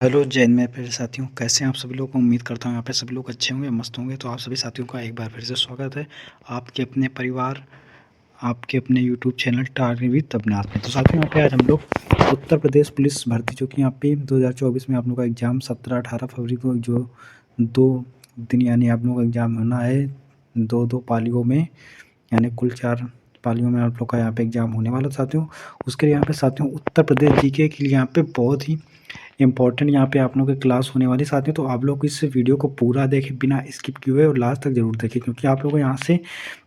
Hello जय हिंद मेरे प्यारे साथियों, कैसे हैं आप सभी लोग। उम्मीद करता हूँ यहाँ पे सभी लोग अच्छे होंगे, मस्त होंगे। तो आप सभी साथियों का एक बार फिर से स्वागत है आपके अपने परिवार, आपके अपने YouTube channel target with Avinash में। तो साथियों यहाँ पे आज हम लोग उत्तर प्रदेश पुलिस भर्ती जो कि यहाँ पे 2024 में आप लोगों का एग्ज़ाम 17-18 फरवरी को जो 2 दिन यानी आप लोगों का एग्ज़ाम होना है, दो पालियों में, यानी कुल 4 पालियों में आप लोग का यहाँ पे एग्ज़ाम होने वाला साथियों। उसके लिए यहाँ पे साथियों उत्तर प्रदेश जीके के लिए यहाँ पे बहुत ही इम्पोर्टेंट यहाँ पे आप लोगों की क्लास होने वाली साथियों। तो आप लोग इस वीडियो को पूरा देखें, बिना स्किप किए हुए, और लास्ट तक जरूर देखें, क्योंकि आप लोगों को यहाँ से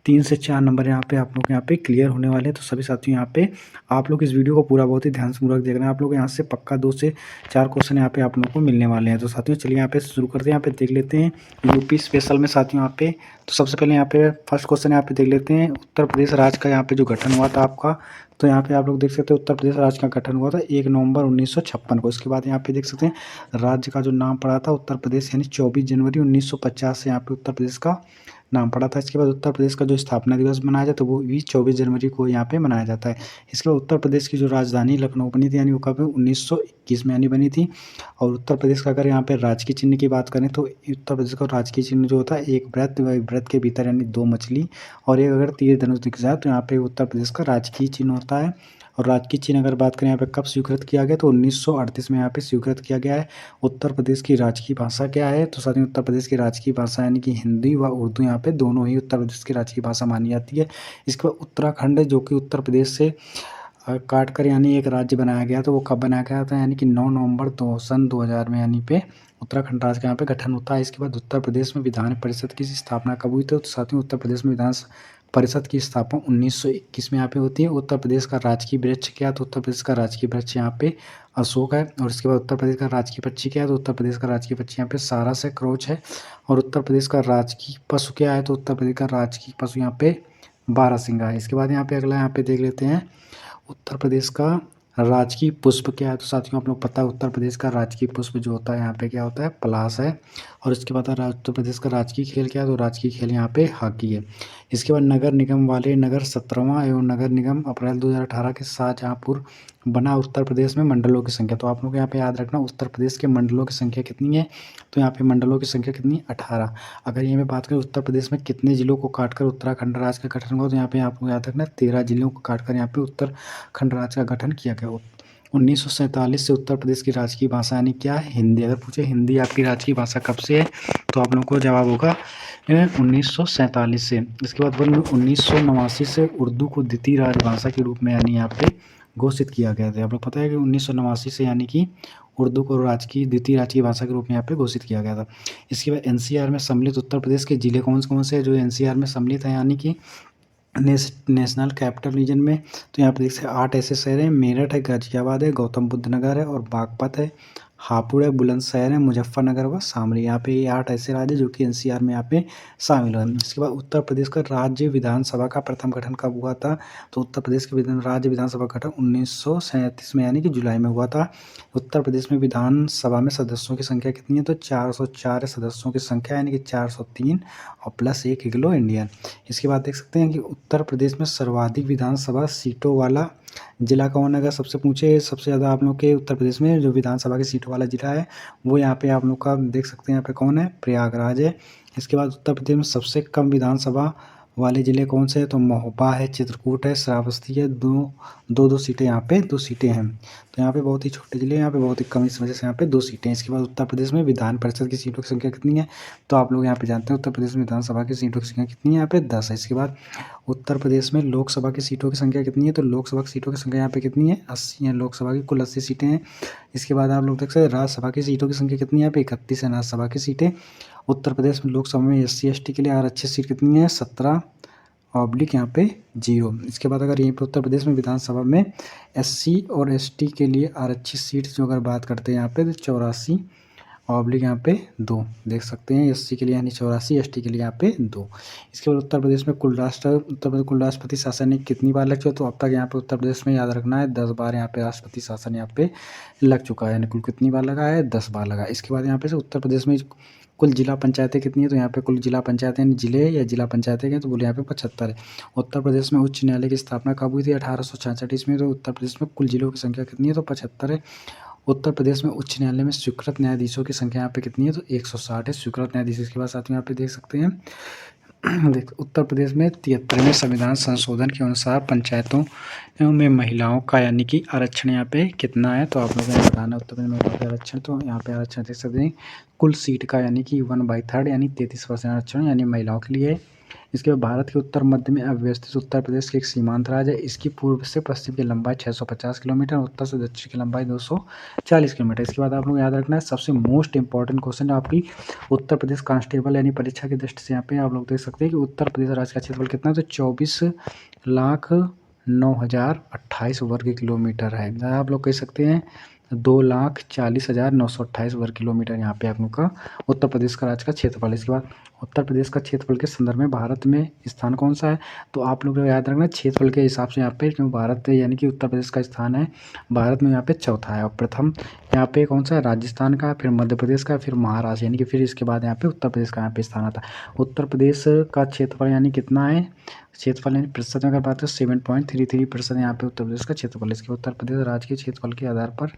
3 से 4 नंबर यहाँ पे आप लोग यहाँ पे क्लियर होने वाले हैं। तो सभी साथियों यहाँ पे आप लोग इस वीडियो को पूरा बहुत ही ध्यान से पूर्वक देखना है। आप लोग यहाँ से पक्का 2 से 4 क्वेश्चन यहाँ पे आप लोगों को मिलने वाले हैं। तो साथियों चलिए यहाँ पे शुरू करते हैं। यहाँ पे देख लेते हैं यूपी स्पेशल में साथियों यहाँ पे। तो सबसे पहले यहाँ पे फर्स्ट क्वेश्चन यहाँ पे देख लेते हैं, उत्तर प्रदेश राज्य का यहाँ पे जो गठन हुआ था आपका। तो यहाँ पे आप लोग देख सकते हैं उत्तर प्रदेश राज्य का गठन हुआ था 1 नवंबर 1956 को। इसके बाद यहाँ पे देख सकते हैं राज्य का जो नाम पड़ा था उत्तर प्रदेश, यानी 24 जनवरी 1950 से यहाँ पे उत्तर प्रदेश का नाम पड़ा था। इसके बाद उत्तर प्रदेश का जो स्थापना दिवस मनाया जाता है वो भी 24 जनवरी को यहाँ पे मनाया जाता है। इसके बाद उत्तर प्रदेश की जो राजधानी लखनऊ बनी थी, यानी वो कब 1921 में यानी बनी थी। और उत्तर प्रदेश का अगर यहाँ पे राजकीय चिन्ह की बात करें तो उत्तर प्रदेश का राजकीय चिन्ह जो होता है एक व्रत के भीतर यानी 2 मछली और एक अगर तीर धनुष दिख जाए तो यहाँ पे उत्तर प्रदेश का राजकीय चिन्ह होता है। और राजकीय चिन्ह अगर बात करें यहाँ पे कब स्वीकृत किया गया तो 1938 में यहाँ पे स्वीकृत किया गया है। उत्तर प्रदेश की राजकीय भाषा क्या है तो साथ ही उत्तर प्रदेश की राजकीय भाषा यानी कि हिंदी व उर्दू यहाँ पे दोनों ही उत्तर प्रदेश की राजकीय भाषा मानी जाती है। इसके बाद उत्तराखंड जो कि उत्तर प्रदेश से काट कर यानी एक राज्य बनाया गया, तो वो कब बनाया गया था यानी कि 9 नवंबर सन 2000 में यानी पे उत्तराखंड राज्य का यहाँ पे गठन होता है। इसके बाद उत्तर प्रदेश में विधान परिषद की स्थापना कब हुई थी तो साथ ही उत्तर प्रदेश में विधान परिषद की स्थापना 1921 में यहाँ पे होती है। उत्तर प्रदेश का राजकीय वृक्ष क्या है तो उत्तर प्रदेश का राजकीय वृक्ष यहाँ पे अशोक है। और इसके बाद उत्तर प्रदेश का राजकीय पक्षी क्या है तो उत्तर प्रदेश का राजकीय पक्षी यहाँ पे सारस है, क्रोच है। और उत्तर प्रदेश का राजकीय पशु क्या है तो उत्तर प्रदेश का राजकीय पशु यहाँ पे बारहसिंगा है। इसके बाद यहाँ पे अगला यहाँ पे देख लेते हैं उत्तर प्रदेश का राजकीय पुष्प क्या है तो साथियों आप लोग पता है उत्तर प्रदेश का राजकीय पुष्प जो होता है यहाँ पे क्या होता है, पलाश है। और इसके बाद उत्तर प्रदेश का राजकीय खेल क्या है तो राजकीय खेल यहाँ पे हॉकी है। इसके बाद नगर निगम वाले नगर 17वां एवं नगर निगम अप्रैल 2018 के शाहजहाँपुर बना। उत्तर प्रदेश में मंडलों की संख्या, तो आप लोग यहाँ पे याद रखना उत्तर प्रदेश के मंडलों की संख्या कितनी है तो यहाँ पे मंडलों की संख्या कितनी है, 18। अगर ये मैं बात करें उत्तर प्रदेश में कितने जिलों को काटकर उत्तराखंड राज्य का गठन हुआ तो यहाँ पे आपको याद रखना 13 जिलों को काटकर यहाँ पे उत्तराखंड राज्य का गठन किया गया। 1947 से उत्तर प्रदेश की राजकीय भाषा यानी क्या है, हिंदी। अगर पूछे हिंदी आपकी राजकीय भाषा कब से है तो आप लोगों को जवाब होगा 1947 से। इसके बाद 1989 से उर्दू को द्वितीय राजभाषा के रूप में यानी यहाँ पे घोषित किया गया था। आप लोग पता है कि 1989 से यानी कि उर्दू को द्वितीय राजकीय भाषा के रूप में यहाँ पे घोषित किया गया था। इसके बाद एनसीआर में सम्मिलित उत्तर प्रदेश के जिले कौन कौन से हैं जो एनसीआर में सम्मिलित है यानी कि नेशनल कैपिटल रीजन में। तो यहाँ पे देख सकते हैं 8 ऐसे शहर हैं, मेरठ है, गाजियाबाद है, गौतम बुद्ध नगर है और बागपत है, हापुड़ है, बुलंदशहर है, मुजफ्फरनगर व शामली। यहाँ पे ये 8 ऐसे राज्य जो कि एनसीआर में यहाँ पे शामिल है। इसके बाद उत्तर प्रदेश का राज्य विधानसभा का प्रथम गठन कब हुआ था तो उत्तर प्रदेश के राज्य विधानसभा गठन 1937 में यानी कि जुलाई में हुआ था। उत्तर प्रदेश में विधानसभा में सदस्यों की संख्या कितनी है तो 404 सदस्यों की संख्या यानी कि 403 और प्लस 1 एंग्लो इंडियन। इसके बाद देख सकते हैं कि उत्तर प्रदेश में सर्वाधिक विधानसभा सीटों वाला जिला कौन है। अगर सबसे पूछे सबसे ज़्यादा आप लोग के उत्तर प्रदेश में जो विधानसभा की सीटों वाला जिला है वो यहाँ पे आप लोग का देख सकते हैं यहाँ पे कौन है, प्रयागराज है। इसके बाद उत्तर प्रदेश में सबसे कम विधानसभा वाले ज़िले कौन से हैं तो महोबा है, चित्रकूट है, श्रावस्ती है। दो सीटें यहाँ पे 2 सीटें हैं। तो यहाँ पे बहुत ही छोटे ज़िले, यहाँ पे बहुत ही कम, इस वजह से यहाँ पे 2 सीटें हैं। इसके बाद उत्तर प्रदेश में विधान परिषद की सीटों की संख्या कितनी है तो आप लोग यहाँ पे जानते हैं उत्तर प्रदेश में विधानसभा की सीटों की संख्या कितनी है, यहाँ पे 10 है। इसके बाद उत्तर प्रदेश में लोकसभा की सीटों की संख्या कितनी है तो लोकसभा की सीटों की संख्या यहाँ पे कितनी है, 80 है। लोकसभा की कुल 80 सीटें हैं। इसके बाद आप लोग देख सकते हैं राज्यसभा की सीटों की संख्या कितनी है, यहाँ पे 31 है राज्यसभा की सीटें। उत्तर प्रदेश में लोकसभा में SC/ST के लिए आरक्षित सीट कितनी है, 17 ऑब्लिक यहाँ पे 0। इसके बाद अगर यहीं पर उत्तर प्रदेश में विधानसभा में SC और ST के लिए आरक्षित सीट जो अगर बात करते हैं यहाँ पे तो 84 ऑब्लिक यहाँ पे 2 देख सकते हैं। SC के लिए यानी 84, ST के लिए यहाँ पे 2। इसके बाद उत्तर प्रदेश में कुल राष्ट्रपति शासन ने कितनी बार लग चुका तो अब तक यहाँ पे उत्तर प्रदेश में याद रखना है 10 बार यहाँ पे राष्ट्रपति शासन यहाँ पे लग चुका है, यानी कुल कितनी बार लगा है, 10 बार लगा। इसके बाद यहाँ पे से उत्तर प्रदेश में कुल जिला पंचायतें कितनी है तो यहाँ पे कुल जिला पंचायतें जिले या जिला पंचायतें हैं तो बोले यहाँ पे 75 है। उत्तर प्रदेश में उच्च न्यायालय की स्थापना कब हुई थी 1866 में, तो उत्तर प्रदेश में कुल जिलों की संख्या कितनी है तो 75 है। उत्तर प्रदेश में उच्च न्यायालय में स्वीकृत न्यायाधीशों की संख्या यहाँ पे कितनी है, तो 160 है स्वीकृत न्यायाधीश। इसके बाद साथ में यहाँ पे देख सकते हैं देख उत्तर प्रदेश में 73वें संविधान संशोधन के अनुसार पंचायतों में महिलाओं का यानी कि आरक्षण यहाँ पे कितना है, तो आप लोगों को बताना है उत्तर प्रदेश में महिलाओं का आरक्षण। तो यहाँ पे आरक्षण देख सकते हैं कुल सीट का यानी कि 1/3 यानी 33% आरक्षण यानी महिलाओं के लिए। इसके बाद भारत के उत्तर मध्य में अव्यवस्थित उत्तर प्रदेश की एक सीमांत राज्य है। इसकी पूर्व से पश्चिम की लंबाई 650 किलोमीटर, उत्तर से दक्षिण की लंबाई 240 किलोमीटर। इसके बाद आप लोग याद रखना है सबसे मोस्ट इंपॉर्टेंट क्वेश्चन है आपकी उत्तर प्रदेश कांस्टेबल यानी परीक्षा की दृष्टि से यहाँ पे आप लोग देख सकते हैं कि उत्तर प्रदेश राज्य का क्षेत्रफल कितना है, तो 24,09,028 वर्ग किलोमीटर है। आप लोग कह सकते हैं 2,40,928 वर्ग किलोमीटर यहाँ पे आप लोग का उत्तर प्रदेश का राज्य का क्षेत्रफल। इसके बाद उत्तर प्रदेश का क्षेत्रफल के संदर्भ में भारत में स्थान कौन सा है, तो आप लोग याद रखना क्षेत्रफल के हिसाब से यहाँ पे क्यों भारत यानी कि उत्तर प्रदेश का स्थान है भारत में यहाँ पे चौथा है। और प्रथम यहाँ पे कौन सा है, राजस्थान का, फिर मध्य प्रदेश का, फिर महाराष्ट्र यानी कि फिर इसके बाद यहाँ पे उत्तर प्रदेश का यहाँ पे स्थान आता है। उत्तर प्रदेश का क्षेत्रफल यानी कितना है, क्षेत्रफल यानी प्रतिशत में अगर बात करें 7.33% यहाँ पे उत्तर प्रदेश का क्षेत्रफल। इसके उत्तर प्रदेश राज्य के क्षेत्रफल के आधार पर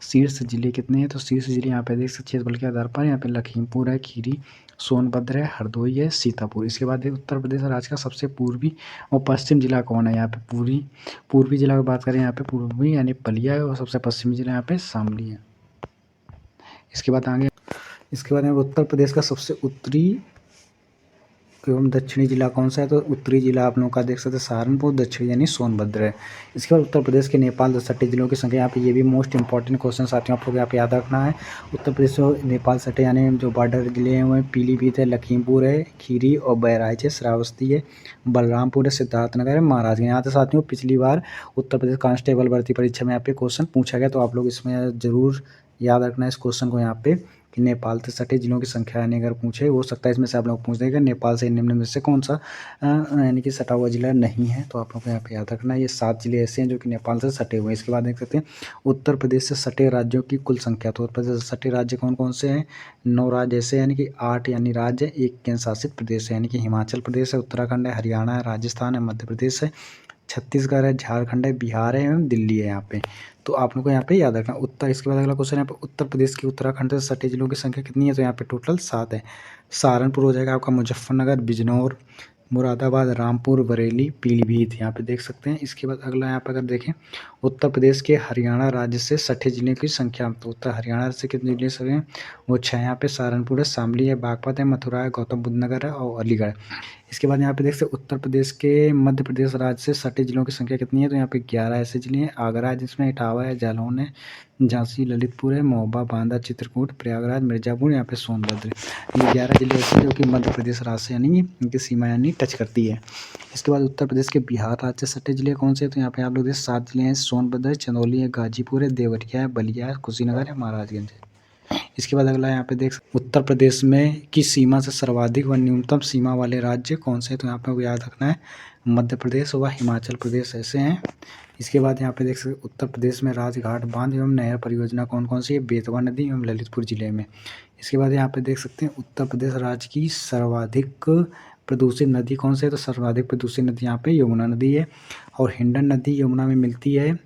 शीर्ष जिले कितने हैं, तो शीर्ष जिले यहाँ पे देख सकते क्षेत्रफल के आधार पर यहाँ पे लखीमपुर है, खीरी, सोनभद्र है, हरदोई है, सीतापुर। इसके बाद उत्तर प्रदेश राज्य का सबसे पूर्वी और पश्चिम जिला कौन है, यहाँ पे पूर्वी जिला की बात करें यहाँ पे पूर्वी यानी बलिया है और सबसे पश्चिमी जिला यहाँ पे शामली है। इसके बाद यहाँ उत्तर प्रदेश का सबसे उत्तरी एवं दक्षिणी जिला कौन सा है, तो उत्तरी जिला आप लोगों का देख सकते हैं सहारनपुर, दक्षिणी यानी सोनभद्र है। इसके बाद उत्तर प्रदेश के नेपाल 60 जिलों की संख्या यहाँ पे ये भी मोस्ट इंपॉर्टेंट क्वेश्चन साथियों आप लोग यहाँ पे याद रखना है। उत्तर प्रदेश और नेपाल सटे यानी जो बॉर्डर जिले हैं वो पीलीभीत है, लखीमपुर है, खीरी और बहराइच है, श्रावस्ती है, बलरामपुर है, सिद्धार्थनगर है, महाराजगंज। यहाँ से साथियों पिछली बार उत्तर प्रदेश कांस्टेबल भर्ती परीक्षा में यहाँ पे क्वेश्चन पूछा गया, तो आप लोग इसमें जरूर याद रखना है इस क्वेश्चन को यहाँ पे कि नेपाल से सटे जिलों की संख्या यानी अगर पूछे हो सकता है इसमें से आप लोग पूछ देंगे नेपाल से निम्न में से कौन सा यानी कि सटा हुआ जिला नहीं है, तो आप लोग को यहाँ पे याद रखना है ये 7 जिले ऐसे हैं जो कि नेपाल से सटे हुए हैं। इसके बाद देख सकते हैं उत्तर प्रदेश से सटे राज्यों की कुल संख्या, तो उत्तर प्रदेश से सटे राज्य कौन कौन से हैं, 9 राज्य ऐसे यानी कि 8 यानी राज्य, 1 केंद्र शासित प्रदेश है यानी कि हिमाचल प्रदेश है, उत्तराखंड है, हरियाणा है, राजस्थान है, मध्य प्रदेश है, छत्तीसगढ़ है, झारखंड है, बिहार है एवं दिल्ली है यहाँ पे, तो आप लोग को यहाँ पे याद रखना उत्तर। इसके बाद अगला क्वेश्चन यहाँ पे उत्तर प्रदेश की उत्तराखंड से सटे जिलों की संख्या कितनी है, तो यहाँ पे टोटल 7 है। सहारनपुर हो जाएगा आपका, मुजफ्फरनगर, बिजनौर, मुरादाबाद, रामपुर, बरेली, पीलीभीत यहाँ पे देख सकते हैं। इसके बाद अगला यहाँ पे अगर देखें उत्तर प्रदेश के हरियाणा राज्य से सटे जिले की संख्या, तो उत्तर हरियाणा से कितने जिले से हैं वो 6 यहाँ पे सहारनपुर है, शामली है, बागपत है, मथुरा है, गौतम बुद्ध नगर है और अलीगढ़। इसके बाद यहाँ पे देख सकते उत्तर प्रदेश के मध्य प्रदेश राज्य से सटे जिलों की संख्या कितनी है, तो यहाँ पे 11 ऐसे जिले हैं। आगरा है जिसमें इटावा है, जालौन है, झांसी, ललितपुर है, महोबा, बांदा, चित्रकूट, प्रयागराज, मिर्जापुर, यहाँ पे सोनभद्र। ये 11 जिले ऐसे जो कि मध्य प्रदेश राज्य से यानी इनकी सीमा यानी टच करती है। इसके बाद उत्तर प्रदेश के बिहार राज्य से सटे जिले कौन से हैं, तो यहाँ पे आप लोग देख 7 जिले हैं, सोनभद्र है, चंदौली है, गाजीपुर है, देवरिया है, बलिया है, कुशीनगर है, महाराजगंज है। इसके बाद अगला यहाँ पे देख उत्तर प्रदेश में की सीमा से सर्वाधिक व न्यूनतम सीमा वाले राज्य कौन से हैं, तो यहाँ पे याद रखना है मध्य प्रदेश व हिमाचल प्रदेश ऐसे हैं। इसके बाद यहाँ पे देख सकते उत्तर प्रदेश में राजघाट बांध एवं नहर परियोजना कौन कौन सी है, बेतवा नदी एवं ललितपुर जिले में। इसके बाद यहाँ पे देख सकते हैं उत्तर प्रदेश राज्य की सर्वाधिक प्रदूषित नदी कौन सी है, तो सर्वाधिक प्रदूषित नदी यहाँ पे यमुना नदी है और हिंडन नदी यमुना में मिलती है।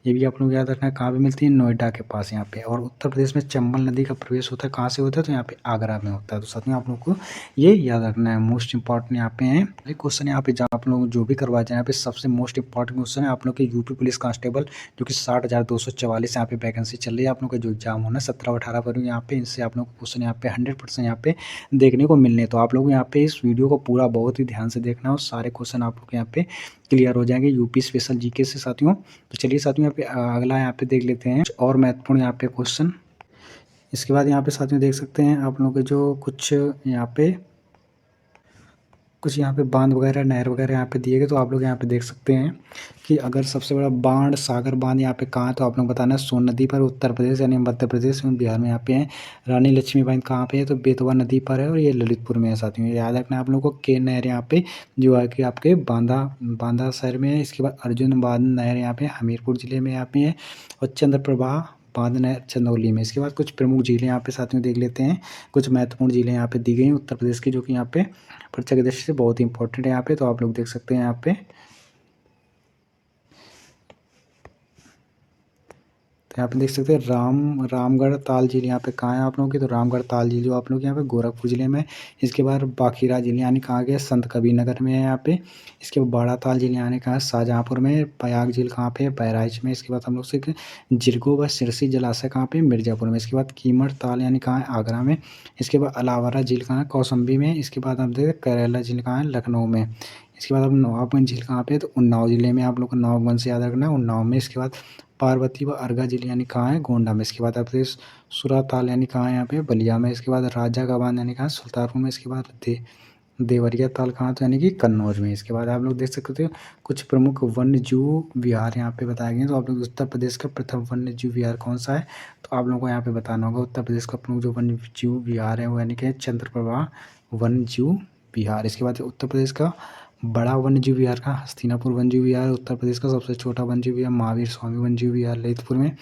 ये भी आप लोग याद रखना है कहाँ पे मिलती है, नोएडा के पास यहाँ पे। और उत्तर प्रदेश में चंबल नदी का प्रवेश होता है कहाँ से होता है, तो यहाँ पे आगरा में होता है। तो साथ में आप लोग को ये याद रखना है मोस्ट इंपॉर्टेंट यहाँ पे है क्वेश्चन। यहाँ पे जहाँ आप लोग जो भी करवा जाए यहाँ पे सबसे मोस्ट इंपॉर्टेंट क्वेश्चन है आप लोग के यूपी पुलिस कांस्टेबल जो कि 60,244 यहाँ पे वैकेंसी चल रही है। आप लोग का जो एग्जाम होना है 17-18 फरवरी यहाँ पे, इनसे आप लोग को क्वेश्चन यहाँ पे 100% यहाँ पे देखने को मिलने। तो आप लोग यहाँ पे इस वीडियो को पूरा बहुत ही ध्यान से देखना और सारे क्वेश्चन आप लोग यहाँ पे क्लियर हो जाएंगे यूपी स्पेशल जीके से साथियों। तो चलिए साथियों यहाँ पे अगला यहाँ पे देख लेते हैं और महत्वपूर्ण यहाँ पे क्वेश्चन। इसके बाद यहाँ पे साथियों देख सकते हैं आप लोगों के जो कुछ यहाँ पे बांध वगैरह नहर वगैरह यहाँ पे दिए गए, तो आप लोग यहाँ पे देख सकते हैं कि अगर सबसे बड़ा बांध सागर बांध यहाँ पे कहाँ है, तो आप लोग बताना है सोन नदी पर, उत्तर प्रदेश यानी मध्य प्रदेश एवं बिहार में यहाँ पे है। रानी लक्ष्मीबाई कहाँ पे है, तो बेतवा नदी पर है और ये ललितपुर में है साथियों। याद रखना है आप लोगों को के नहर यहाँ पे जो है कि आपके बांदा शहर में है। इसके बाद अर्जुन बांध नहर यहाँ पे हमीरपुर जिले में यहाँ पे है और चंद्रप्रभा बांध नहर चंदौली में। इसके बाद कुछ प्रमुख जिले यहाँ पे साथियों देख लेते हैं, कुछ महत्वपूर्ण जिले यहाँ पे दी गई हैं उत्तर प्रदेश की जो कि यहाँ पे परीक्षा की दृष्टि से बहुत ही इंपॉर्टेंट है यहाँ पे। तो आप लोग देख सकते हैं यहाँ पे, तो यहाँ पे देख सकते हैं रामगढ़ ताल झील यहाँ पे कहाँ है आप लोगों की, तो रामगढ़ ताल झील जो आप लोग यहाँ पे गोरखपुर जिले में। इसके बाद बाखीरा झील यानी कहाँ गया, संत कबीर नगर में है यहाँ पे। इसके बाद बाड़ा ताल झील यानी कहाँ, शाहजहाँपुर में। प्रयाग झील कहाँ पे, बहराइच में। इसके बाद हम लोग से जिरगो व सिरसी जलाशय कहाँ पे, मिर्जापुर में। इसके बाद कीमठ ताल यानी कहाँ है, आगरा में। इसके बाद अलावरा झील कहाँ है, कौशाम्बी में। इसके बाद हम देखते करैला झील कहाँ है, लखनऊ में। इसके बाद अब नवाबगंज झील कहाँ पे है, तो उन्नाव जिले में। आप लोग को नवाबगंज से याद रखना है, उन्नाव में। इसके बाद पार्वती व अर्घा झील यानी कहाँ है, गोंडा में। इसके बाद आपसे सुरा ताल यानी कहाँ है, यहाँ पे बलिया में। इसके बाद राजा का बांध यानी कहाँ, सुल्तानपुर में। इसके बाद देवरिया ताल कहाँ, तो यानी कि कन्नौज में। इसके बाद आप लोग देख सकते हो कुछ प्रमुख वन्य जीव विहार यहाँ पे बताए गए हैं। तो आप लोग उत्तर प्रदेश का प्रथम वन्य जीव विहार कौन सा है, तो आप लोगों को यहाँ पे बताना होगा। उत्तर प्रदेश का प्रमुख जो वन्य जीव विहार है वो यानी कि चंद्रप्रभा वन्य जीव विहार। इसके बाद उत्तर प्रदेश का बड़ा वन्य जीव विहार का हस्तिनापुर वन्य जीव विहार। उत्तर प्रदेश का सबसे छोटा वन्य जीव विहार महावीर स्वामी वन्य जीव विहार ललितपुर में।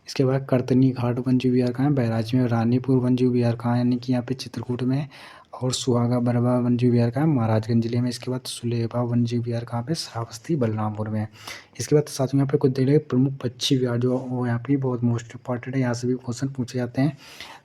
इसके बाद करतनी घाट वन्य जीव विहार कहाँ है, बहराइच में। रानीपुर वन्य जीव विहार कहाँ है, यानी कि यहाँ पे चित्रकूट में। और सुहागा बरवा वन्य जीव विहार कहाँ है, महाराजगंज जिले में। इसके बाद सुलेबा वन्य जीव विहार कहाँ पे, श्रावस्ती बलरामपुर में। इसके बाद साथ में यहाँ पे कुछ देख लेंगे प्रमुख पक्षी विहार जो वो यहाँ पे बहुत मोस्ट इंपॉर्टेंट है, यहाँ से भी क्वेश्चन पूछे जाते हैं।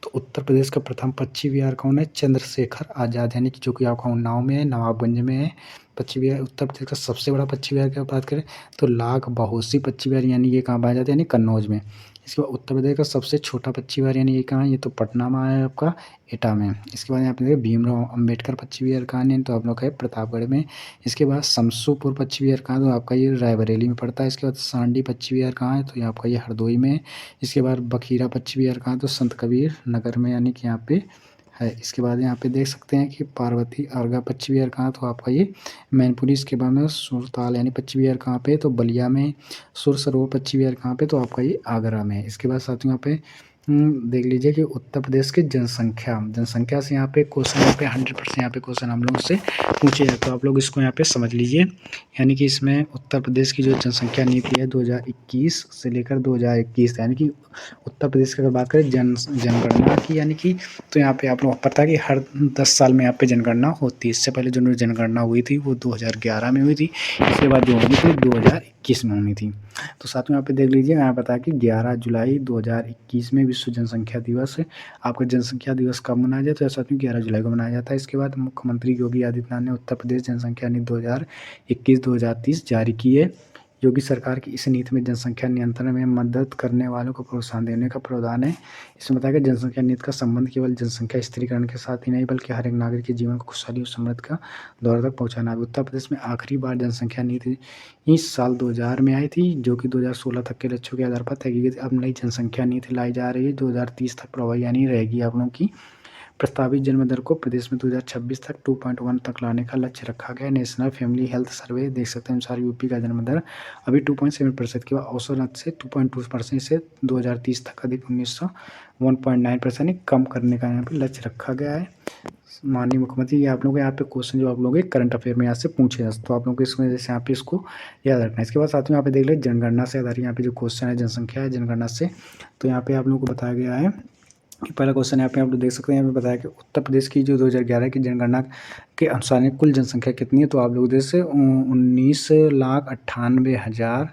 तो उत्तर प्रदेश का प्रथम पक्षी विहार कौन है, चंद्रशेखर आज़ाद, यानी कि जो कि आपका उन्नाव में है, नवाबगंज में है। पक्षी विहार उत्तर प्रदेश का सबसे बड़ा पक्षी विहार की बात करें तो लाख बहोसी पक्षी विहार, यानी ये कहाँ पाया जाता है, यानी कन्नौज में। इसके बाद उत्तर प्रदेश का सबसे छोटा पक्षी विहार यानी ये कहाँ है, ये तो पटना में है आपका, एटा में। इसके बाद यहाँ पे देखिए भीमराव अंबेडकर पक्षी विहार कहाँ है, तो आप लोग है प्रतापगढ़ में। इसके बाद शमसूपुर पक्षी विहार कहाँ है, तो आपका ये रायबरेली में पड़ता है। इसके बाद सांडी पक्षी विहार कहाँ है, तो ये आपका ये हरदोई में। इसके बाद बखीरा पक्षी विहार कहाँ है, तो संत कबीर नगर में, यानी कि यहाँ पे है। इसके बाद यहाँ पे देख सकते हैं कि पार्वती अर्घा पक्षी विहार कहाँ, तो आपका ये मैनपुरी। इसके बाद में सुरताल यानी पक्षी विहार कहाँ पे, तो बलिया में। सुर सरोवर पक्षी विहार कहाँ पे, तो आपका ये आगरा में। इसके बाद साथियों यहाँ पे देख लीजिए कि उत्तर प्रदेश की जनसंख्या से यहाँ पे क्वेश्चन, यहाँ पे 100% यहाँ पे क्वेश्चन हम लोग से पूछे जाए, तो आप लोग इसको यहाँ पे समझ लीजिए। यानी कि इसमें उत्तर प्रदेश की जो जनसंख्या नीति है 2021 से लेकर 2021, यानी कि उत्तर प्रदेश की अगर बात करें जनगणना की, यानी कि तो यहाँ पे आप लोगों को पता है कि हर 10 साल में यहाँ पे जनगणना होती है। इससे पहले जो जनगणना हुई थी वो 2011 में हुई थी। इसके बाद जो होनी थी 2021 में होनी थी। तो साथ में यहाँ पे देख लीजिए, यहाँ पता है कि 11 जुलाई 2021 में विश्व जनसंख्या दिवस है। आपका जनसंख्या दिवस कब मनाया जाता है, साथ में 11 जुलाई को मनाया जाता है। इसके बाद मुख्यमंत्री योगी आदित्यनाथ ने उत्तर प्रदेश जनसंख्या नीति 2021-2030 जारी की है। योगी सरकार की इस नीति में जनसंख्या नियंत्रण में मदद करने वालों को प्रोत्साहन देने का प्रावधान है। इसमें बताया कि जनसंख्या नीति का संबंध केवल जनसंख्या स्थिरीकरण के साथ ही नहीं बल्कि हर एक नागरिक के जीवन को खुशहाली और समृद्धि का दौर तक पहुंचाना है। उत्तर प्रदेश में आखिरी बार जनसंख्या नीति इस साल 2000 में आई थी, जो कि 2016 तक के लक्ष्यों के आधार पर तय की गई थी। अब नई जनसंख्या नीति लाई जा रही है, 2030 तक प्रभावी यानी रहेगी आप लोगों की। प्रस्तावित जन्म दर को प्रदेश में 2026 तक 2.1 तक लाने का लक्ष्य रखा गया। नेशनल फैमिली हेल्थ सर्वे देख सकते हैं अनुसार यूपी का जन्म दर अभी 2.7% के बाद औसत से 2.2% से 2030 तक अधिक 1.9% कम करने का यहाँ पे लक्ष्य रखा गया है। माननीय मुख्यमंत्री, ये आप लोगों को यहाँ पे क्वेश्चन जो आप लोगों के करंट अफेयर में यहाँ से पूछे जाते, तो आप लोगों को इस वजह से यहाँ पे इसको याद रखना है। इसके बाद साथ में यहाँ पे देख ले जनगणना से आधारित यहाँ पे जो क्वेश्चन है जनसंख्या है जनगणना से, तो यहाँ पे आप लोगों को बताया गया है। पहला क्वेश्चन यहाँ पे आप लोग देख सकते हैं, यहाँ पे बताया कि उत्तर प्रदेश की जो 2011 की जनगणना के अनुसार कुल जनसंख्या कितनी है, तो आप लोग जैसे 19,98,000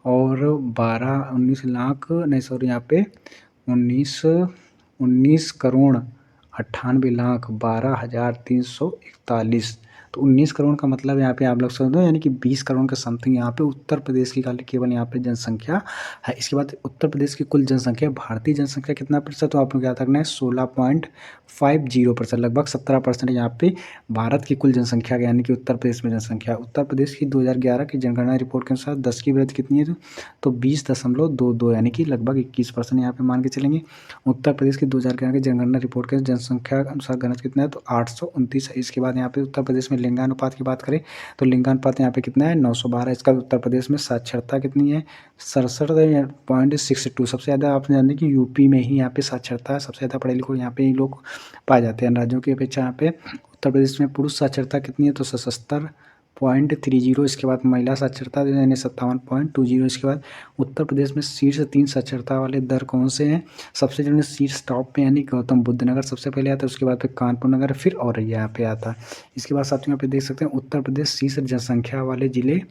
और 19,12,12,341। तो 19 करोड़ का मतलब यहाँ पे आप लोग समझ लो, यानी कि 20 करोड़ के समथिंग यहाँ पे उत्तर प्रदेश की केवल यहाँ पे जनसंख्या है। इसके बाद उत्तर प्रदेश की कुल जनसंख्या, भारतीय जनसंख्या कितना प्रतिशत, तो आप लोग याद रखना है 16.50%, लगभग 17% यहाँ पे भारत की कुल जनसंख्या, यानी कि उत्तर प्रदेश में जनसंख्या। उत्तर प्रदेश की 2011 की जनगणना रिपोर्ट के अनुसार 10 की वृद्धि कितनी है, तो 20.22, यानी कि लगभग 21% यहाँ पे मान के चलेंगे। उत्तर प्रदेश की 2011 की जनगणना रिपोर्ट के जनसंख्या के अनुसार घनत्व कितना है, तो 829 है। इसके बाद यहाँ पे उत्तर प्रदेश में लिंगानुपात की बात करें तो लिंगानुपात यहाँ पे कितना है, 912। इसका उत्तर प्रदेश में साक्षरता कितनी है, 67.62। सबसे ज़्यादा आप जानते कि यूपी में ही यहाँ पे साक्षरता है, सबसे ज़्यादा पढ़े लिखे यहाँ पे ही लोग पाए जाते हैं राज्यों की अपेक्षा। यहाँ पे उत्तर प्रदेश में पुरुष साक्षरता कितनी है, तो 77.30। इसके बाद महिला साक्षरता यानी 57.20। इसके बाद उत्तर प्रदेश में शीर्ष 3 साक्षरता वाले दर कौन से हैं, सबसे जो शीर्ष टॉप पे यानी गौतम बुद्ध नगर सबसे पहले आता है, उसके बाद फिर कानपुर नगर, फिर औरैया यहाँ पे आता है। इसके बाद साथियों यहाँ पे देख सकते हैं उत्तर प्रदेश शीर्ष जनसंख्या वाले जिले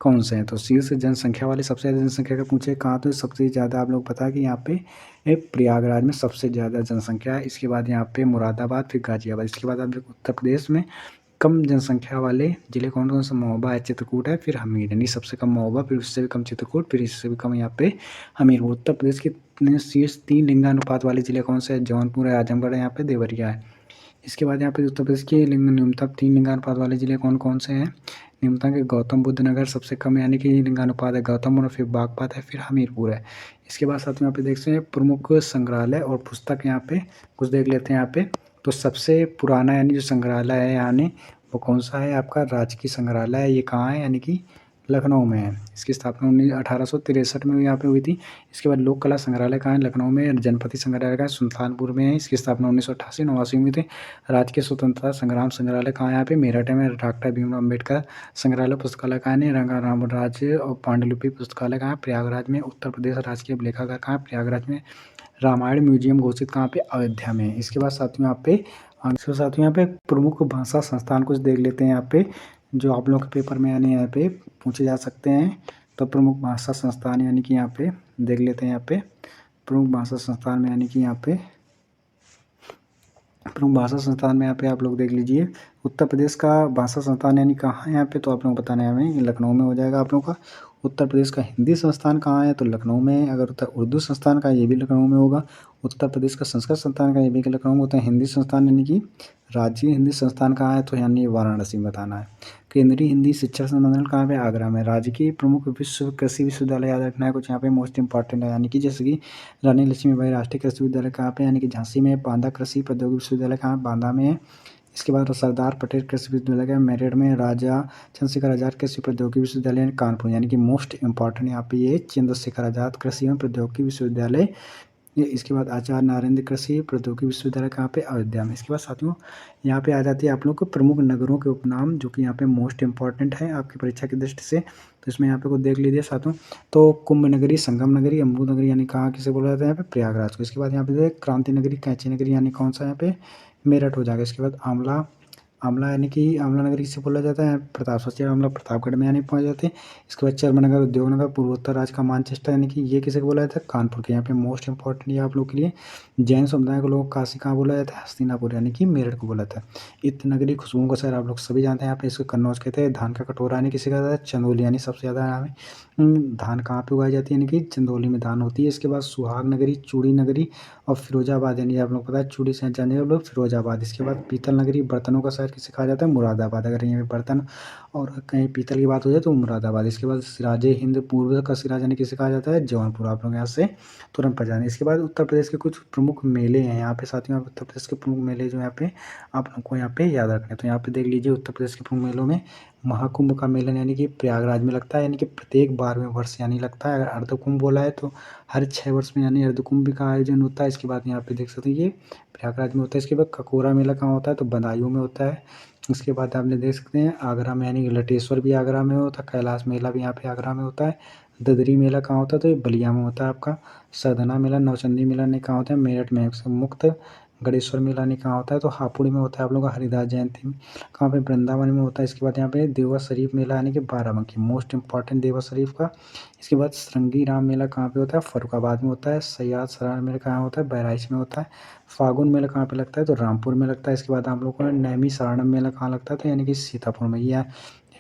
कौन से हैं? तो शीर्ष जनसंख्या वाले सबसे ज़्यादा जनसंख्या का पूछे कहाँ, तो सबसे ज़्यादा आप लोग पता है कि यहाँ पे प्रयागराज में सबसे ज़्यादा जनसंख्या है। इसके बाद यहाँ पे मुरादाबाद, फिर गाज़ियाबाद। इसके बाद आप देखो उत्तर प्रदेश में कम जनसंख्या वाले जिले कौन-कौन से? महोबा है, चित्रकूट है, फिर हमीरपुर, यानी सबसे कम महोबा, फिर उससे भी कम चित्रकूट, फिर इससे भी कम यहाँ पे हमीरपुर। उत्तर प्रदेश के शीर्ष 3 लिंगानुपात वाले जिले कौन से हैं? जौनपुर है, आजमगढ़ है, यहाँ पे देवरिया है। इसके बाद यहाँ पे उत्तर प्रदेश के न्यूनतम 3 लिंगानुपात वाले जिले कौन-कौन से हैं? न्यूनतम के गौतम बुद्ध नगर सबसे कम, यानी कि लिंगानुपात है गौतम, और फिर बागपत है, फिर हमीरपुर है। इसके बाद साथ में यहाँ पे देख सकते हैं प्रमुख संग्रहालय और पुस्तक, यहाँ पे कुछ देख लेते हैं यहाँ पे। तो सबसे पुराना यानी जो संग्रहालय है यानी वो कौन सा है? आपका राजकीय संग्रहालय है। ये कहाँ है? यानी कि लखनऊ में है। इसकी स्थापना 1863 में यहाँ पे हुई थी। इसके बाद लोक कला संग्रहालय कहाँ है? लखनऊ में। जनपति संग्रहालय कहाँ है? सुल्तानपुर में है। इसकी स्थापना 1988-89 में थी। राजकीय स्वतंत्रता संग्राम संग्रहालय कहाँ है? यहाँ पे मेरठ में। डॉक्टर भीमराव अम्बेडकर संग्रहालय पुस्तकालय कहाँ है? रंगा रामराज और पांडुलिपि पुस्तकालय कहाँ है? प्रयागराज में। उत्तर प्रदेश राजकीय लेखागार कहाँ है? प्रयागराज में। रामायण म्यूजियम घोषित कहाँ पे? अयोध्या में। इसके बाद साथियों यहाँ पे यहाँ पे प्रमुख भाषा संस्थान कुछ देख लेते हैं यहाँ पे, जो आप लोग के पेपर में यानी यहाँ पे पूछे जा सकते हैं। तो प्रमुख भाषा संस्थान यानी कि यहाँ पे देख लेते हैं यहाँ पे प्रमुख भाषा संस्थान में, यानी कि यहाँ पे प्रमुख भाषा संस्थान में यहाँ पे आप लोग देख लीजिए। उत्तर प्रदेश का भाषा संस्थान यानी कहाँ है यहाँ पे? तो आप लोग बताना है हमें। लखनऊ में हो जाएगा आप लोगों का। उत्तर प्रदेश का हिंदी संस्थान कहाँ है? तो लखनऊ में है। अगर उर्दू संस्थान का, ये भी लखनऊ में होगा। उत्तर प्रदेश का संस्कृत संस्थान का, ये भी लखनऊ में होता है। हिंदी संस्थान यानी कि राज्य हिंदी संस्थान कहाँ है? तो यानी वाराणसी में बताना है। केंद्रीय हिंदी शिक्षा संस्थान कहाँ पे? आगरा में। राज्य की प्रमुख कृषि विश्वविद्यालय याद रखना है कुछ यहाँ पे मोस्ट इंपॉर्टेंट है, यानी कि जैसे कि रानी लक्ष्मीबाई राष्ट्रीय कृषि विद्यालय कहाँ पे? यानी कि झांसी में। बांदा कृषि प्रौद्योगिकी विश्वविद्यालय कहाँ? बांदा में है। इसके बाद सरदार पटेल कृषि विश्वविद्यालय का मेरठ में। राजा चंद्रशेखर आजाद कृषि प्रौद्योगिकी विश्वविद्यालय कानपुर, यानी कि मोस्ट इंपॉर्टेंट यहाँ पे ये चंद्रशेखर आजाद कृषि एवं प्रौद्योगिकी विश्वविद्यालय। इसके बाद आचार्य नारेंद्र कृषि प्रौद्योगिकी विश्वविद्यालय कहाँ पे? अयोध्या में। इसके बाद साथियों यहाँ पे आ जाती है आप लोग को प्रमुख नगरों के उपनाम, जो कि यहाँ पे मोस्ट इंपॉर्टेंट है आपकी परीक्षा की दृष्टि से। तो इसमें यहाँ पे को देख लीजिए साथियों। तो कुंभ नगरी, संगम नगरी, अमृत नगरी, यानी कहाँ किसे बोला जाता है? यहाँ पे प्रयागराज को। इसके बाद यहाँ पे क्रांति नगरी, कैंची नगरी, यानी कौन सा? यहाँ पे मेरठ हो जाएगा। इसके बाद आंवला आंवला यानी कि आंवला नगरी किसे बोला जाता है? प्रताप सबसे आंवला प्रतापगढ़ में यानी पहुँच जाते हैं। इसके बाद चर्मनगर, उद्योग नगर, पूर्वोत्तर राज्य का मानचेस्टर, यानी कि ये किसे बोला जाता है? कानपुर के। यहाँ पे मोस्ट इंपॉर्टेंट ये आप लोग के लिए। जैन समुदाय को लोग काशी कहाँ बोला जाता है? हस्तिनापुर, यानी कि मेरठ को बोला जाता है। इत्र नगरी, खुशबुओं का शहर, आप लोग सभी जानते हैं। यहाँ पे इसको कन्नौज कहते हैं। धान का कटोरा यानी किसे कहता है? चंदौली, यानी सबसे ज़्यादा यहाँ में धान कहाँ पे उगाई जाती है? यानी कि चंदौली में धान होती है। इसके बाद सुहाग नगरी, चूड़ी नगरी और फिरोजाबाद, यानी आप लोग पता है चूड़ी से जाने आप लोग फिरोजाबाद। इसके बाद पीतल नगरी, बर्तनों का शहर किसे कहा जाता है? मुरादाबाद। अगर यहाँ पे बर्तन और कहीं पीतल की बात हो जाए तो मुरादाबाद। इसके बाद सिराजे हिंद पूर्व का सिराज, यानी किसे कहा जाता है? जौनपुर। आप लोग यहाँ से तुरंत पड़ जाएंगे। इसके बाद उत्तर प्रदेश के कुछ प्रमुख मेले हैं यहाँ पे साथियों। उत्तर प्रदेश के प्रमुख मेले जो यहाँ पे आप लोग को यहाँ पे याद रखने, तो यहाँ पे देख लीजिए उत्तर प्रदेश के प्रमुख मेलों में महाकुंभ का मेला यानी कि प्रयागराज में लगता है, यानी कि प्रत्येक 12वें वर्ष यानी लगता है। अगर अर्धकुंभ बोला है तो हर 6 वर्ष में यानी अर्धकुंभ का आयोजन होता है। इसके बाद यहाँ पे देख सकते हैं ये प्रयागराज में होता है। इसके बाद ककोरा मेला कहाँ होता है? तो बदायूं में होता है। उसके बाद आपने देख सकते हैं आगरा में, यानी कि लटेश्वर भी आगरा में होता है। कैलाश मेला भी यहाँ पे आगरा में होता है। ददरी मेला कहाँ होता है? तो ये बलिया में होता है आपका। सरधना मेला, नौचंदी मेला नहीं कहाँ होता है? मेरठ में। मुक्त गणेश्वर मेला नहीं कहाँ होता है? तो हापुड़ में होता है आप लोग का। हरिदास जयंती कहाँ पे? वृंदावन में होता है। इसके बाद यहाँ पे देवा शरीफ मेला, यानी कि बाराबंकी, मोस्ट इंपॉर्टेंट देवा शरीफ का। इसके बाद श्रृंगी राम मेला कहाँ पे होता है? फर्रुखाबाद में होता है। सयाद सराय मेला कहाँ होता है? बहराइच में होता है। फागुन मेला कहाँ पे लगता है? तो रामपुर में लगता है। इसके बाद आप लोगों को नैमी सारणम मेला कहाँ लगता है? तो यानी कि सीतापुर में। ये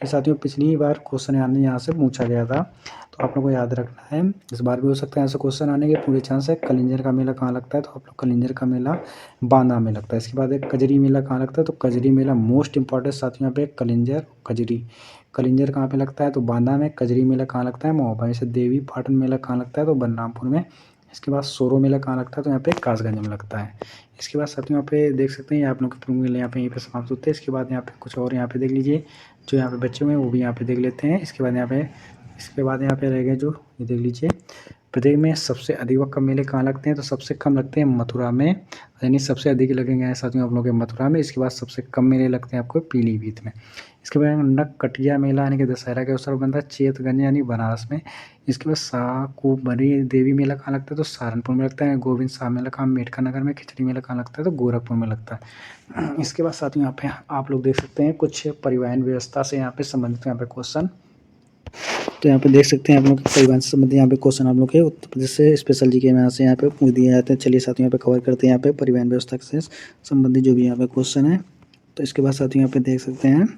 साथियों पिछली बार क्वेश्चन यानी यहाँ से पूछा गया था, तो आप लोग को याद रखना है। इस बार भी हो सकता है ऐसे क्वेश्चन आने के पूरे चांस है। कलिंजर का मेला कहाँ लगता है? तो आप लोग कलिंजर का मेला बांदा में लगता है। इसके बाद एक कजरी मेला कहाँ लगता है? तो कजरी मेला मोस्ट इंपॉर्टेंट साथियों यहाँ पे कलिंजर कजरी। कलिंजर कहाँ पे लगता है? तो बांदा में। कजरी मेला कहाँ लगता है? महोबा। जैसे देवी पाटन मेला कहाँ लगता है? तो बलरामपुर में। इसके बाद सोरो मेला कहाँ लगता है? तो यहाँ पे कासगंज में लगता है। इसके बाद साथियों यहाँ पे देख सकते हैं आप लोग के प्रमुख मेले यहाँ पे यहीं पे समाप्त होते हैं। इसके बाद यहाँ पे कुछ और यहाँ पे देख लीजिए जो यहाँ पे बच्चे हुए हैं वो भी यहाँ पे देख लेते हैं। इसके बाद यहाँ पे रह गए जो ये देख लीजिए। प्रदेश में सबसे अधिक व कम मेले कहाँ लगते हैं? तो सबसे कम लगते हैं मथुरा में, यानी सबसे अधिक लगेंगे साथियों आप लोगों के मथुरा में। इसके बाद सबसे कम मेले लगते हैं आपको पीलीभीत में। इसके बाद नककटिया मेला यानी कि दशहरा के अवसर पर बनता है चेतगंज यानी बनारस में। इसके बाद साकुबरी देवी मेला कहाँ लगता है? तो सहारनपुर में लगता है। गोविंद शाह मेला कहाँ? मेडका नगर में। खिचड़ी मेला कहाँ लगता है? तो गोरखपुर में लगता है। इसके बाद साथियों यहाँ पे आप लोग देख सकते हैं कुछ परिवहन व्यवस्था से यहाँ पे संबंधित यहाँ पे क्वेश्चन। तो यहाँ पे देख सकते हैं आप लोग परिवहन से संबंधित यहाँ पे क्वेश्चन आप लोग के उत्तर प्रदेश से स्पेशल जीके में यहाँ से यहाँ पे पूछ दिए जाते हैं। चलिए साथियों यहाँ पे कवर करते हैं यहाँ पे परिवहन व्यवस्था से संबंधित जो भी यहाँ पे क्वेश्चन है। तो इसके बाद साथियों यहाँ पे देख सकते हैं,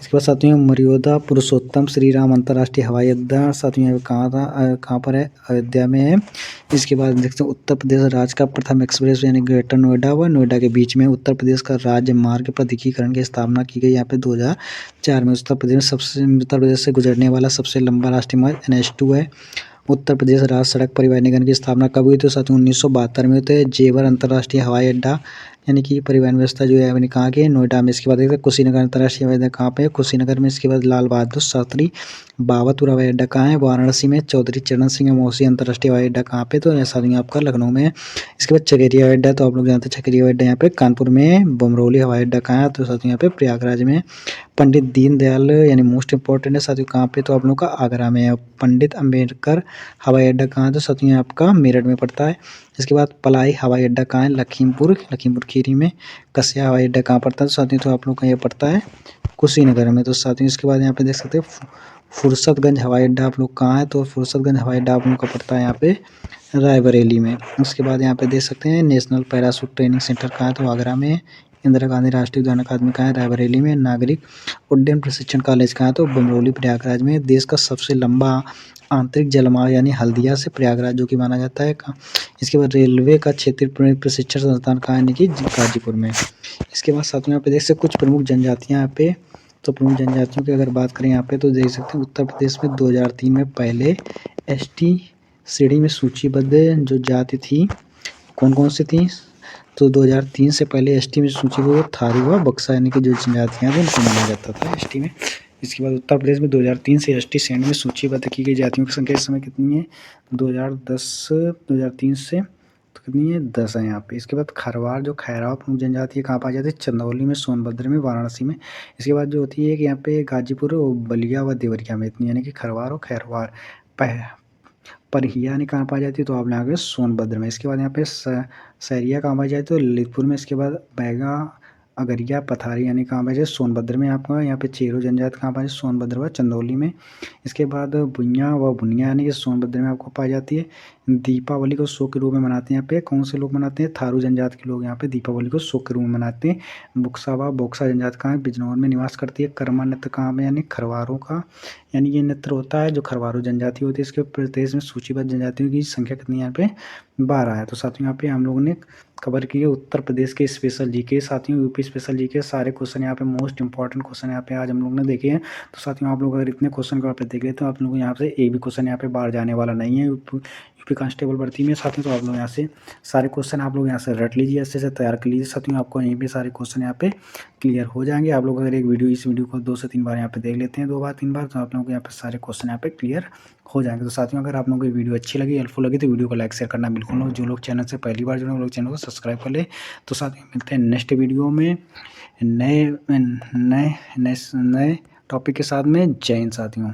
इसके बाद साथियों मर्यादा पुरुषोत्तम श्री राम अंतर्राष्ट्रीय हवाई अड्डा साथियों यहाँ पे कहाँ था, कहाँ पर है, अयोध्या में है। इसके बाद देखते हैं उत्तर प्रदेश राज्य का प्रथम एक्सप्रेस यानी ग्रेटर नोएडा व नोएडा के बीच में उत्तर प्रदेश का राज्य मार्ग प्राधिकरण की स्थापना की गई यहाँ पे 2004 में। उत्तर प्रदेश से गुजरने वाला सबसे लंबा राष्ट्रीय मार्ग NH2 है। उत्तर प्रदेश राज्य सड़क परिवहन निगम की स्थापना कब हुई? तो साथियों 1972 में हुई। जेवर अंतर्राष्ट्रीय हवाई अड्डा यानी कि परिवहन व्यवस्था जो है मैंने कहा कि नोएडा में। इसके बाद देखते हैं कुशीनगर अंतर्राष्ट्रीय हवाई अड्डा कहाँ पे है? कुशीनगर में। इसके बाद लाल बहादुर शास्त्री बाबतपुर हवाई अड्डा कहाँ है? वाराणसी में। चौधरी चरण सिंह मौसी अंतर्राष्ट्रीय हवाई अड्डा कहाँ पे? तो ऐसा नहीं आपका लखनऊ में है। इसके बाद चकेरिया हवाई अड्डा, तो आप लोग जानते हैं चकेरिया हवाई अड्डा यहाँ पे कानपुर में। बमरौली हवाई अड्डा कहाँ है? तो साथियों यहाँ पे प्रयागराज में। पंडित दीनदयाल यानी मोस्ट इंपॉर्टेंट है साथियों कहाँ पे? तो आप लोगों का आगरा में है। पंडित अम्बेडकर हवाई अड्डा कहाँ है? तो साथियों आपका मेरठ में पड़ता है। इसके बाद पलाई हवाई अड्डा कहाँ है? लखीमपुर खीरी में। कसिया हवाई अड्डा कहाँ पड़ता है? तो साथियों तो आप लोग का ये पड़ता है कुशीनगर में। तो साथियों इसके बाद यहाँ पे देख सकते हैं फुर्सतगंज हवाई अड्डा आप लोग कहाँ है? तो फुर्सतगंज हवाई अड्डा आप लोग का पड़ता है यहाँ पे रायबरेली में। उसके बाद यहाँ पे देख सकते हैं नेशनल पैराशूट ट्रेनिंग सेंटर कहाँ है? तो आगरा में। इंदिरा गांधी राष्ट्रीय उद्यान अकादमी कहाँ है? रायबरेली में। नागरिक उड्डयन प्रशिक्षण कॉलेज कहाँ है? तो बमरौली प्रयागराज में। देश का सबसे लंबा आंतरिक जलमार्ग यानी हल्दिया से प्रयागराज जो कि माना जाता है। इसके बाद रेलवे का क्षेत्रीय प्रशिक्षण संस्थान कहाँ है? यानी कि गाजीपुर में। इसके बाद साथियों यहाँ पे देख सकते कुछ प्रमुख जनजातियाँ यहाँ पे। तो प्रमुख जनजातियों की अगर बात करें यहाँ पे तो देख सकते हैं उत्तर प्रदेश में 2003 में पहले ST श्रेणी में सूचीबद्ध जो जाति थी कौन कौन सी थी? तो 2003 से पहले ST में सूचीबद्ध थारू व बक्सा यानी कि जो जनजातियाँ थी उनको माना जाता था ST में। इसके बाद उत्तर प्रदेश में 2003 से ST श्रेणी में सूचीबद्ध की गई जातियों की संख्या इस समय कितनी है? 2003 से तो कितनी है? 10 है यहाँ पे। इसके बाद खरवार जो खैराव प्रमुख जनजाति है कहाँ पाई जाती है? चंदौली में, सोनभद्र में, वाराणसी में। इसके बाद जो होती है कि यहाँ पे गाजीपुर और बलिया व देवरिया में इतनी यानी कि खरवार और खैरवार। परहिया यानी कहाँ पाई जाती है? तो आप यहाँ पे सोनभद्र में। इसके बाद यहाँ पे सहरिया कहाँ पाई जाती है? तो ललितपुर में। इसके बाद बैगा अगरिया पथारी यानी कहाँ पाई जाती है? सोनभद्र में। आपका यहाँ पे चेरो जनजाति कहाँ पाई जाती है? सोनभद्र व चंदौली में। इसके बाद भुइयाँ व भुनिया यानी कि सोनभद्र में आपको पाई जाती है। दीपावली को शोक के रूप में मनाते हैं यहाँ पे कौन से लोग मनाते हैं? थारू जनजाति के लोग यहाँ पे दीपावली को शोक के रूप में मनाते हैं। बुक्सा व बोक्सा जनजाति कहाँ है? बिजनौर में निवास करती है। कर्मा नृत्य कहाँ में? यानी खरवारों का यानी ये नृत्य होता है जो खरवारों जनजाति होती है। इसके प्रदेश में सूचीबद्ध जनजातियों की संख्या कितनी है? यहाँ पे 12 है। तो साथियों यहाँ पे हम लोगों ने कवर किए उत्तर प्रदेश के स्पेशल जीके। साथियों यूपी स्पेशल जीके सारे क्वेश्चन यहाँ पे मोस्ट इंपॉर्टेंट क्वेश्चन यहाँ पे आज हम लोग ने देखे हैं। तो साथियों आप लोग अगर इतने क्वेश्चन को आप देख लेते हो आप लोगों को यहाँ से एक भी क्वेश्चन यहाँ पे बाहर जाने वाला नहीं है यूपी कांस्टेबल भर्ती में। साथियों तो आप लोग यहाँ से सारे क्वेश्चन आप लोग यहाँ से रट लीजिए, अच्छे से तैयार कर लीजिए। साथियों आपको यहीं पे सारे क्वेश्चन यहाँ पे क्लियर हो जाएंगे। आप लोग अगर इस वीडियो को 2 से 3 बार यहाँ पे देख लेते हैं, 2 बार 3 बार, तो आप लोगों को यहाँ पे सारे क्वेश्चन यहाँ पे क्लियर हो जाएंगे। तो साथियों अगर आप लोगों को वीडियो अच्छी लगी, हेल्पफुल लगी तो वीडियो को लाइक शेयर करना बिल्कुल ना। जो लोग चैनल से पहली बार जुड़े वो लोग चैनल को सब्सक्राइब कर ले। तो साथियों मिलते हैं नेक्स्ट वीडियो में नए टॉपिक के साथ में। जय हिंद साथियों।